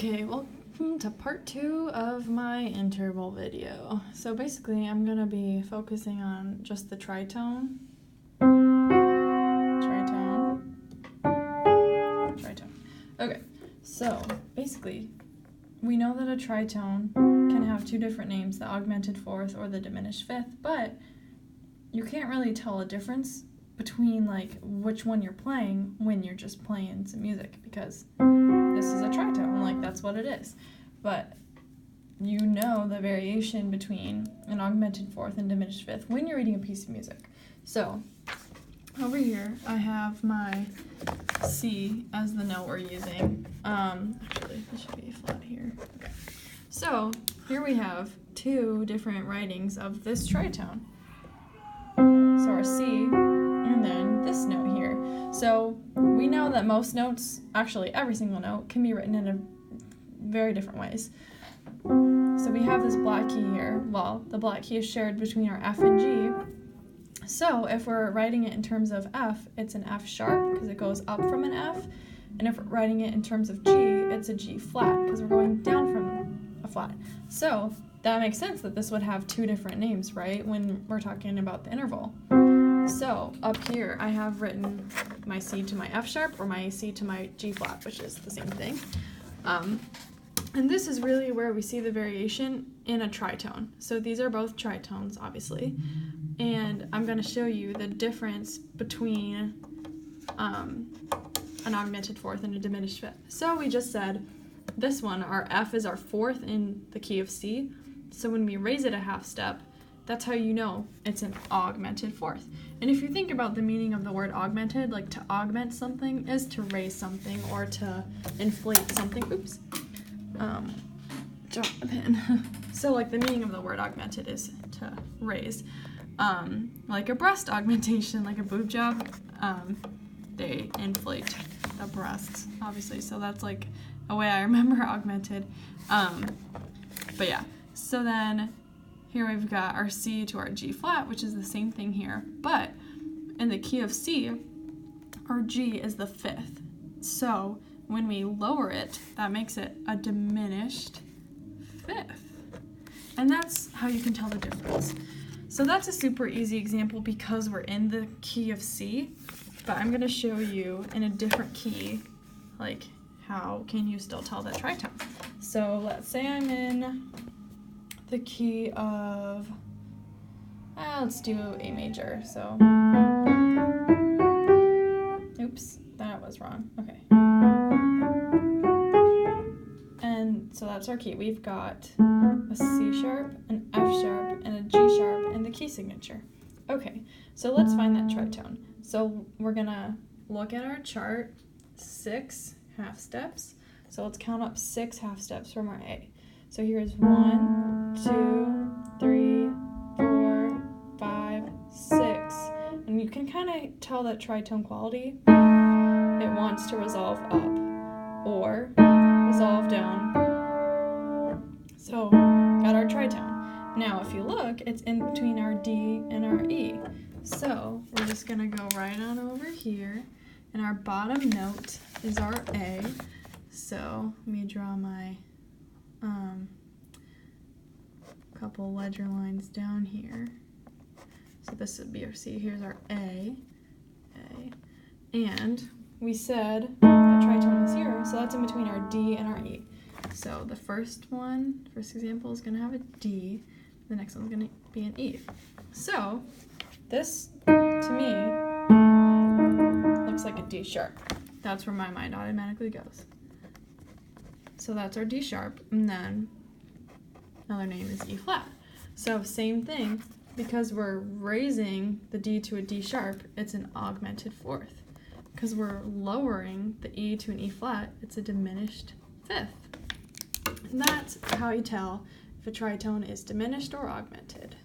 Okay, welcome to part 2 of my interval video. So basically I'm going to be focusing on just the tritone. Okay, so basically we know that a tritone can have two different names, the augmented fourth or the diminished fifth, but you can't really tell a difference between like which one you're playing when you're just playing some music, because this is a tritone, like that's what it is. But you know the variation between an augmented fourth and diminished fifth when you're reading a piece of music. So over here I have my C as the note we're using. Actually this should be flat here. Okay. So here we have two different writings of this tritone. So our C and then this note here. So we know that most notes, actually every single note, can be written in a very different ways. So we have this black key here. Well, the black key is shared between our F and G. So if we're writing it in terms of F, it's an F sharp because it goes up from an F. And if we're writing it in terms of G, it's a G flat because we're going down from a flat. So that makes sense that this would have two different names, right, when we're talking about the interval. So up here I have written my C to my F sharp or my C to my G flat, which is the same thing. And this is really where we see the variation in a tritone. So these are both tritones, obviously. And I'm going to show you the difference between an augmented fourth and a diminished fifth. So we just said this one, our F is our fourth in the key of C. So when we raise it a half step, that's how you know it's an augmented fourth. And if you think about the meaning of the word augmented, like to augment something is to raise something or to inflate something. Oops. Drop the pen. So like the meaning of the word augmented is to raise. Like a breast augmentation, like a boob job, they inflate the breasts, obviously. So that's like a way I remember augmented. But yeah, so then here we've got our C to our G flat, which is the same thing here, but in the key of C, our G is the fifth. So when we lower it, that makes it a diminished fifth. And that's how you can tell the difference. So that's a super easy example because we're in the key of C, but I'm gonna show you in a different key, like how can you still tell that tritone. So let's say I'm in the key of, let's do A major, so, oops, that was wrong, okay. And so that's our key. We've got a C sharp, an F sharp, and a G sharp in the key signature. Okay, so let's find that tritone. So we're gonna look at our chart, 6 half steps. So let's count up 6 half steps from our A. So here's 1, 2, 3, 4, 5, 6. And you can kind of tell that tritone quality. It wants to resolve up or resolve down. So got our tritone. Now if you look, it's in between our D and our E. So we're just gonna go right on over here, and our bottom note is our A. So let me draw my couple ledger lines down here. So this would be our C. Here's our A. And we said that tritone is here, so that's in between our D and our E. So the first example is going to have a D, the next one's going to be an E. So this, to me, looks like a D sharp. That's where my mind automatically goes. So that's our D sharp, and then another name is E flat. So same thing, because we're raising the D to a D sharp, it's an augmented fourth. Because we're lowering the E to an E flat, it's a diminished fifth. And that's how you tell if a tritone is diminished or augmented.